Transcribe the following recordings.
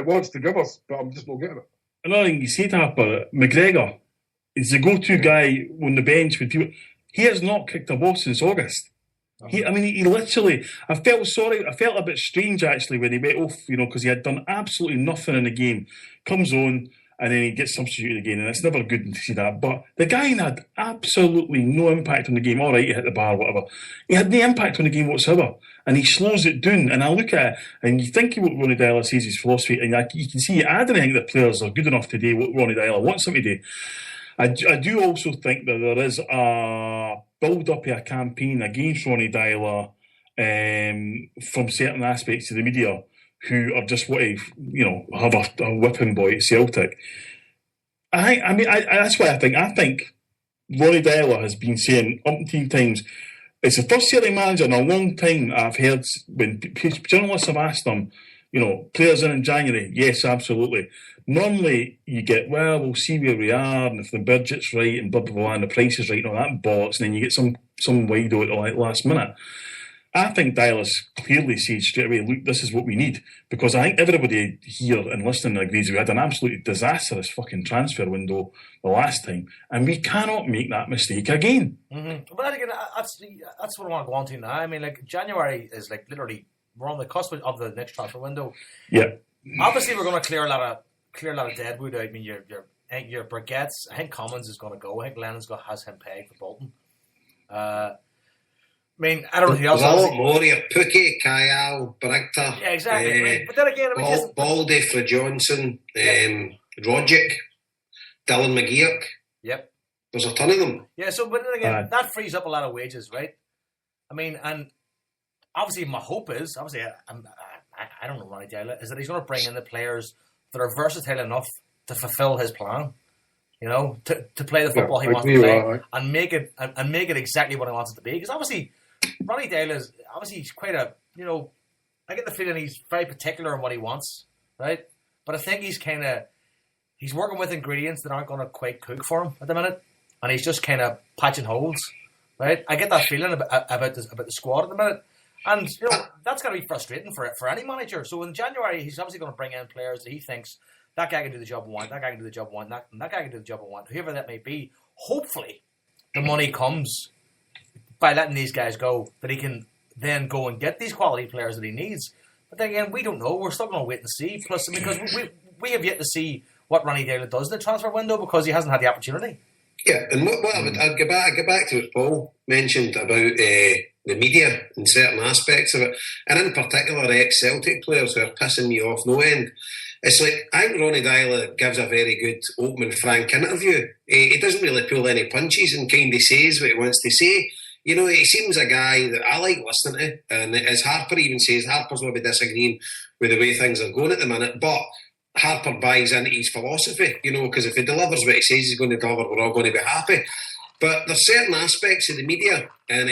it wants to give us, but I'm just not getting it. Another thing you said, Harper, McGregor is the go-to guy on the bench with people. He has not kicked a ball since August. He literally, I felt sorry, I felt a bit strange actually when he went off, because he had done absolutely nothing in the game. Comes on, and then he gets substituted again, and it's never good to see that. But the guy had absolutely no impact on the game. All right, he hit the bar, whatever. He had no impact on the game whatsoever, and he slows it down. And I look at it, and you think what Ronnie Deila says his philosophy, and you can see, I don't think the players are good enough to do what Ronnie Deila wants them to do. I do also think that there is a build-up of a campaign against Ronnie Deila from certain aspects of the media who are just want to, have a whipping boy at Celtic. That's why I think Ronnie Deila has been saying umpteen times, it's the first Celtic manager in a long time I've heard when journalists have asked them, players in January, yes, absolutely. Normally you get, well, we'll see where we are, and if the budget's right and blah, blah, blah, and the price is right and all that bollocks, and then you get some wido at the last minute. I think Dylas clearly said straight away, look, this is what we need. Because I think everybody here and listening agrees we had an absolutely disastrous fucking transfer window the last time. And we cannot make that mistake again. Mm-hmm. But again, that's what I want to go on to now. I mean, January is literally, we're on the cusp of the next transfer window. Yeah. Obviously, we're going to clear a lot of deadwood out. I mean, your Brigette's, I think Commons is going to go. I think Lennon's has him pegged for Bolton. I mean, I don't know who else. There's a lot more here. Pookie, Kyle, Brigter. Yeah, exactly. But then again, Baldy for Johnson, Rodgick, Dylan McGeoch. Yep. There's a ton of them. Yeah, so but then again, that frees up a lot of wages, right? I mean, and obviously my hope is, I don't know Ronnie Deila, is that he's going to bring in the players that are versatile enough to fulfill his plan. To play the football he wants to play and make it exactly what he wants it to be. Because obviously, Ronnie Deila is he's quite a, I get the feeling he's very particular in what he wants, right? But I think he's working with ingredients that aren't going to quite cook for him at the minute, and he's just kind of patching holes, right? I get that feeling about the squad at the minute, and that's going to be frustrating for any manager. So in January, he's obviously going to bring in players that he thinks, that guy can do the job I want, that guy can do the job I want, that guy can do the job I want, whoever that may be. Hopefully, the money comes by letting these guys go, that he can then go and get these quality players that he needs. But then again, we don't know. We're still going to wait and see. Plus, because we have yet to see what Ronnie Deila does in the transfer window because he hasn't had the opportunity. Yeah, and I'd go back to what Paul mentioned about the media and certain aspects of it, and in particular ex-Celtic players who are pissing me off no end. It's like, I think Ronnie Deila gives a very good, open and frank interview. He doesn't really pull any punches and kind of says what he wants to say. He seems a guy that I like listening to. And as Harper even says, Harper's maybe disagreeing with the way things are going at the minute, but Harper buys into his philosophy, because if he delivers what he says he's going to deliver, we're all going to be happy. But there's certain aspects of the media, and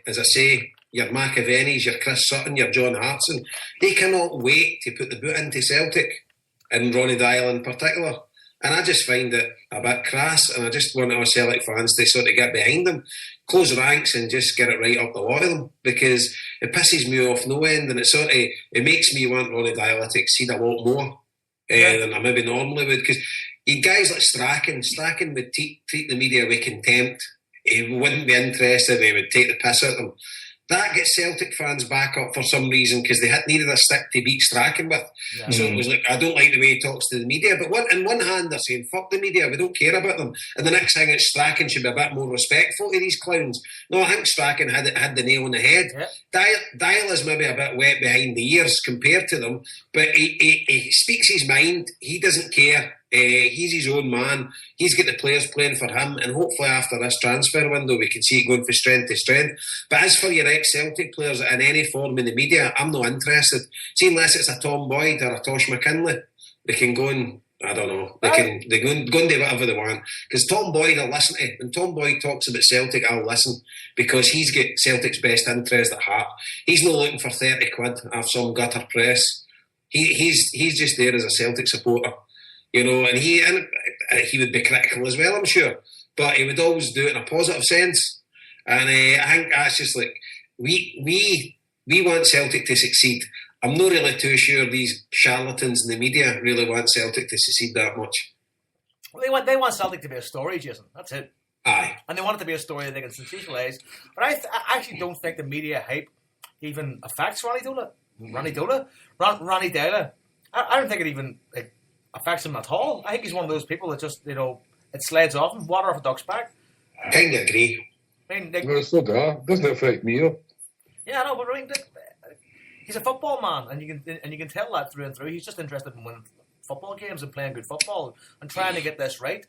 as I say, your McAvennies, your Chris Sutton, your John Hartson, they cannot wait to put the boot into Celtic, and Ronnie Deila in particular. And I just find it a bit crass, and I just want our Celtic fans to sort of get behind them, close ranks and just get it right up the lot of them, because it pisses me off no end, and it makes me want Ronnie Deila to exceed a lot more than I maybe normally would, because guys like Strachan would treat the media with contempt. He wouldn't be interested, he would take the piss out of them. That gets Celtic fans back up for some reason, because they needed a stick to beat Strachan with. Yeah. So it was like, I don't like the way he talks to the media. But on one hand, they're saying, fuck the media, we don't care about them. And the next thing is Strachan should be a bit more respectful to these clowns. No, I think Strachan had the nail on the head. Yeah. Daila's maybe a bit wet behind the ears compared to them, but he speaks his mind. He doesn't care. He's his own man. He's got the players playing for him, and hopefully after this transfer window we can see it going from strength to strength. But as for your ex-Celtic players in any form in the media, I'm not interested. See, unless it's a Tom Boyd or a Tosh McKinley, they can go and, I don't know, they go and do whatever they want. Because Tom Boyd, I'll listen to. When Tom Boyd talks about Celtic, I'll listen, because he's got Celtic's best interest at heart. He's not looking for 30 quid off some gutter press. He's just there as a Celtic supporter. And he would be critical as well, I'm sure, but he would always do it in a positive sense. And I think that's just like, we want Celtic to succeed. I'm not really too sure these charlatans in the media really want Celtic to succeed that much. Well, they want Celtic to be a story, Jason. That's it. Aye. And they want it to be a story that they can sensationalise. But I actually don't think the media hype even affects Ronnie Deila. I don't think it even affects him at all. I think he's one of those people that just, it slides off him, water off a duck's back. I kind of agree. I mean, Well, it's not that. It doesn't affect me, though. Yeah, I know, but I mean, he's a football man, and you can tell that through and through. He's just interested in winning football games and playing good football and trying to get this right.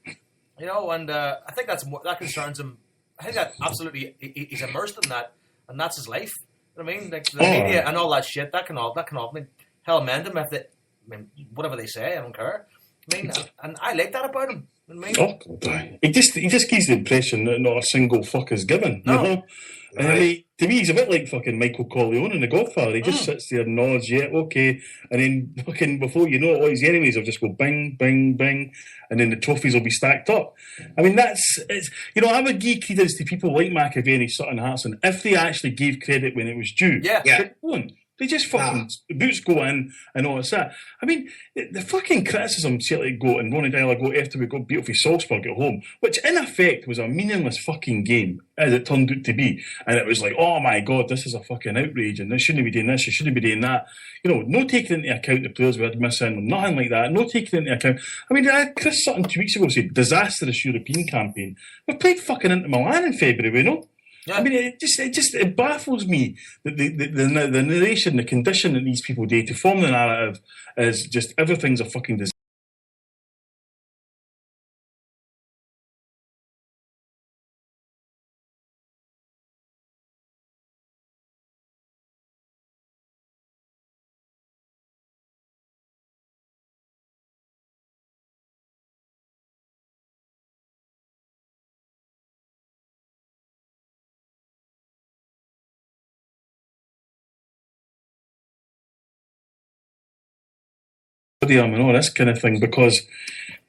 And I think that concerns him. I think that absolutely he's immersed in that, and that's his life. You know what I mean? Like the media and all that shit. That can all. I mean, hell, mend him if they. I mean, whatever they say, I don't care. I mean, and I like that about him. You know what I mean? He just gives the impression that not a single fuck is given. No. You know. And I mean, to me, he's a bit like fucking Michael Corleone in The Godfather. He just sits there and nods, yeah, okay. And then fucking before you know it, all his enemies will just go bing, bing, bing. And then the trophies will be stacked up. I mean, I would give credence to people like McAvaney, Sutton, Hartson, if they actually gave credit when it was due. Yeah. They don't. They just fucking boots go in and all that. I mean, the fucking criticism Celtic got and Ronnie Deila got after we got beat off with Salzburg at home, which in effect was a meaningless fucking game, as it turned out to be. And it was like, oh my God, this is a fucking outrage and this shouldn't be doing this, you shouldn't be doing that. No taking into account the players we had missing, nothing like that. No taking into account. I mean, Chris Sutton 2 weeks ago said, disastrous European campaign. We played fucking Inter Milan in February, Yeah. I mean, it baffles me that the narration, the condition that these people do to form the narrative is just everything's a fucking disaster. And all this kind of thing, because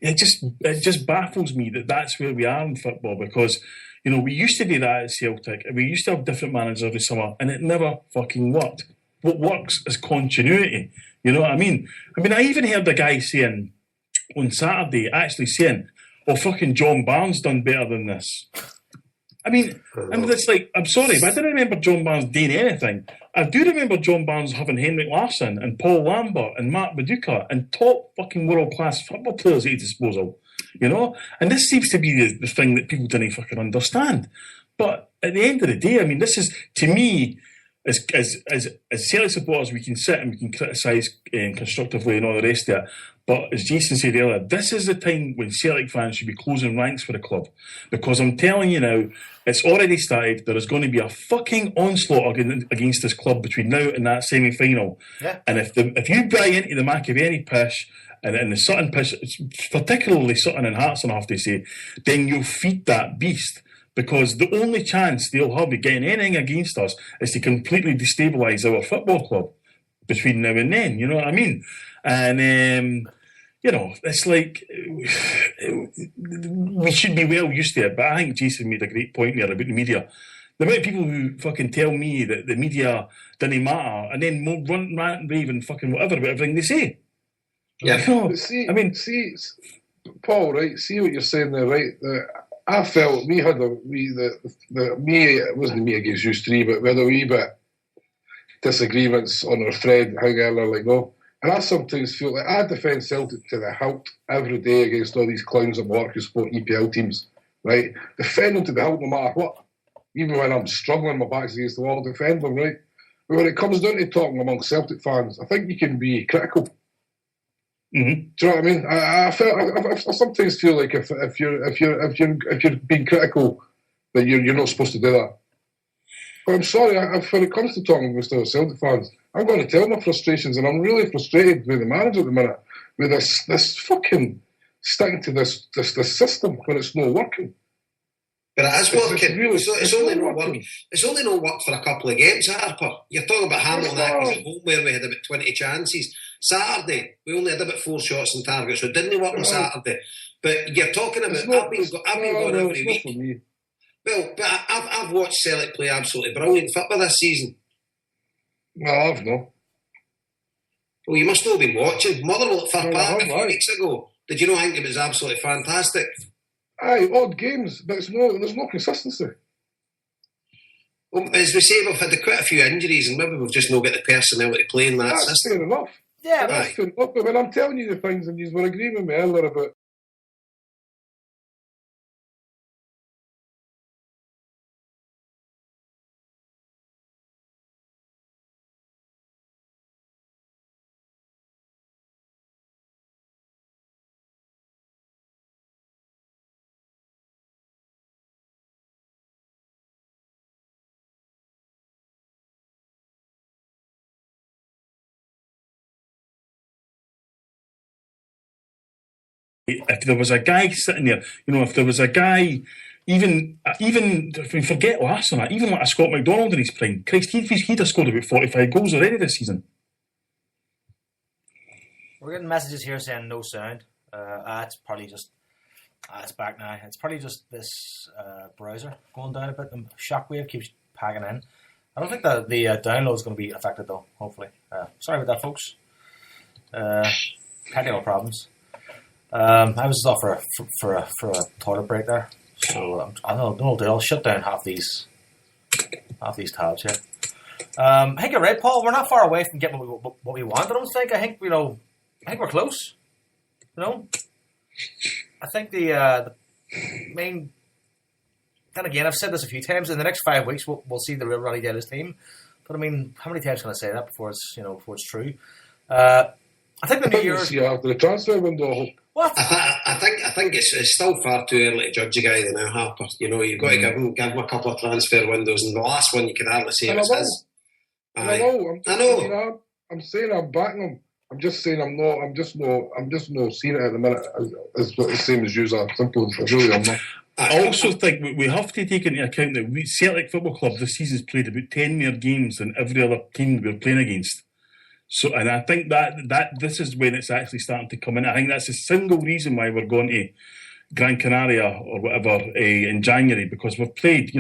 it just baffles me that that's where we are in football, because we used to do that at Celtic and we used to have different managers every summer and it never fucking worked. What works is continuity. You know what I mean? I even heard a guy saying on Saturday, oh, fucking John Barnes done better than this. I mean, it's like, I'm sorry, but I didn't remember John Barnes doing anything. I do remember John Barnes having Henrik Larsson and Paul Lambert and Mark Viduka and top fucking world-class football players at his disposal, And this seems to be the thing that people didn't fucking understand. But at the end of the day, I mean, this is, to me, as Celtic supporters, we can sit and we can criticise constructively and all the rest of it. But as Jason said earlier, this is the time when Celtic fans should be closing ranks for the club. Because I'm telling you now, it's already started. There is going to be a fucking onslaught against this club between now and that semi-final. Yeah. And if you buy into the McAvaney pish and the Sutton pish, particularly Sutton and Hearts, I have to say, then you'll feed that beast. Because the only chance they'll have of getting anything against us is to completely destabilise our football club between now and then. You know what I mean? And, it's like we should be well used to it. But I think Jason made a great point there about the media. The amount of people who fucking tell me that the media didn't matter and then run rant and rave and fucking whatever about everything they say. Yeah. See, Paul, right? See what you're saying there, right? I felt it wasn't me against you three, but we had a wee bit disagreements on our thread, how earlier, and I sometimes feel like I defend Celtic to the hilt every day against all these clowns at work who support EPL teams, right? Defend them to the hilt no matter what. Even when I'm struggling, my back's against the wall, defend them, right? But when it comes down to talking among Celtic fans, I think you can be critical. Mm-hmm. Do you know what I mean? I sometimes feel like if you're being critical, that you're not supposed to do that. But I'm sorry, when it comes to talking with other Celtic fans, I'm going to tell my frustrations, and I'm really frustrated with the manager at the minute, with this fucking sticking to this system when it's not working. But it is working. It's only not working. It's only not worked for a couple of games, Harper. You're talking about Hamilton Acres at home where we had about 20 chances. Saturday, we only had about 4 shots on target, so it didn't work on Saturday. But you're talking about, I've been going every week. Well, but I've watched Celtic play absolutely brilliant football this season. No, I've not. Well, you must not have been watching. Motherwell at Fir No, Park a few aye. weeks ago. Did you not think it was absolutely fantastic? Aye, odd games, but there's no consistency. Well, as we say, we've had quite a few injuries, and maybe we've just not got the personnel to play in that That's system. fair enough. Yeah, That's aye. fair enough. But when I'm telling you the things, and you were agreeing with me earlier about if there was a guy sitting there, if there was a guy, even if we forget last night, even like a Scott McDonald in his prime, Christ, he'd have scored about 45 goals already this season. we're getting messages here saying no sound. It's probably just it's back now. It's probably just this browser going down a bit. The shockwave keeps packing in. I don't think the download is going to be affected though. Hopefully, sorry about that, folks. Technical problems. I was off for a toilet break there, so I don't know. I'll shut down half these tabs here. I think you're right, Paul. We're not far away from getting what we want. I don't think. I think we're close. I think the main. Then again, I've said this a few times. In the next 5 weeks, we'll see the real Ronnie Daly's team. But I mean, how many times can I say that before it's true? I think the New Year's. see after the transfer window. I hope. What? I think it's still far too early to judge a guy now, Harper. You've got to give him a couple of transfer windows, and the last one you can hardly say was his. I know. I'm saying I'm backing him. I'm just saying I'm not. I'm just not seeing it at the minute as the same as you are. Simple. Really, I'm not. I also think we have to take into account that Celtic Football Club this season's played about 10 more games than every other team we're playing against. So, and I think that this is when it's actually starting to come in. I think that's the single reason why we're going to Gran Canaria or whatever in January, because we've played,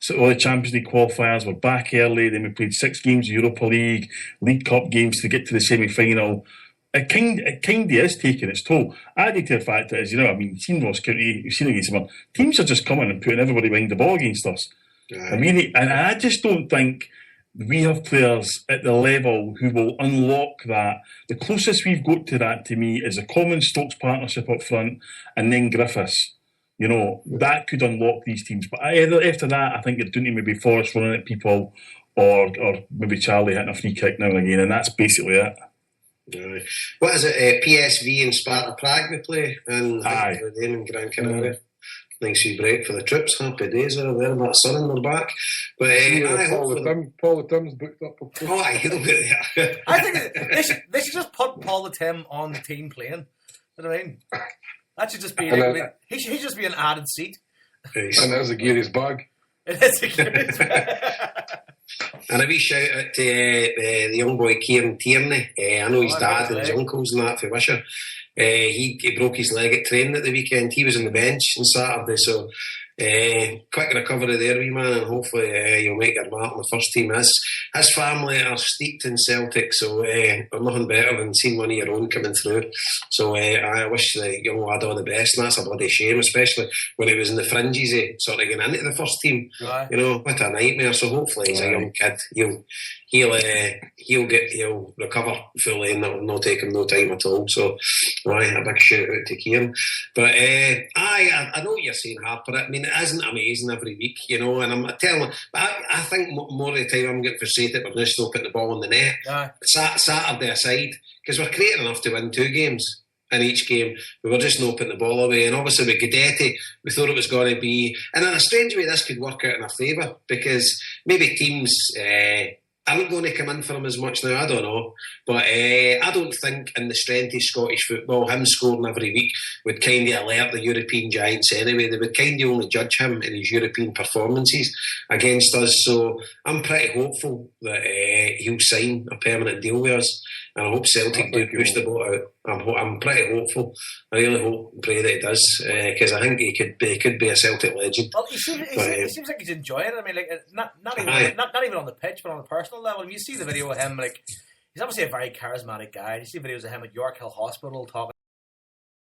so all the Champions League qualifiers. We're back early. Then we played 6 games of Europa League, League Cup games to get to the semi-final. It kind of is taking its toll. Added to the fact that, you've seen Ross County, you've seen against them. Teams are just coming and putting everybody behind the ball against us. Right. I mean, and I just don't think we have players at the level who will unlock that. The closest we've got to that, to me, is a common Stokes partnership up front and then Griffiths. That could unlock these teams. But either after that, I think you're doing to maybe Forrest running at people or maybe Charlie hitting a free kick now and again, and that's basically it. Right. What is it? PSV and Sparta Prague we play, and Aye. them in Gran Canaria. Nice wee break for the troops. Happy days over there. That sun in their back. But Paul Tim's booked up. he'll be there. I think they should just put Paul the Tim on the team playing. You know what I mean? That should just be. He should just be an added seat. And there's a Gary's bag. It is a curious. And a wee shout out to the young boy Kieran Tierney. I know his dad and his uncles and that for Wisher. He broke his leg at training at the weekend. He was on the bench on Saturday, so quick recovery there, wee man, and hopefully you'll make your mark on the first team. His family are steeped in Celtic, so there's nothing better than seeing one of your own coming through. So I wish the young lad all the best, and that's a bloody shame, especially when he was in the fringes, sort of getting into the first team. Right. What a nightmare. So hopefully he's a young kid. He'll recover fully, and it'll not take him no time at all. So a big shout out to Kieran. But I know what you're saying, Harper. I mean, it isn't amazing every week, and I'm telling you, but I think more of the time I'm getting frustrated we're just not putting the ball in the net. Aye. Saturday aside, because we're creating enough to win 2 games. In each game, we were just not putting the ball away. And obviously with Guidetti, we thought it was going to be... And in a strange way, this could work out in our favour, because maybe teams aren't going to come in for him as much now, I don't know. But I don't think in the strength of Scottish football, him scoring every week would kind of alert the European giants anyway. They would kind of only judge him in his European performances against us. So I'm pretty hopeful that he'll sign a permanent deal with us. And I hope Celtic do push the boat out. I'm pretty hopeful. I really hope and pray that he does, because I think he could be a Celtic legend. Well, he seems like he's enjoying it. I mean, like not even on the pitch, but on a personal level. When you see the video of him, like he's obviously a very charismatic guy. You see videos of him at York Hill Hospital talking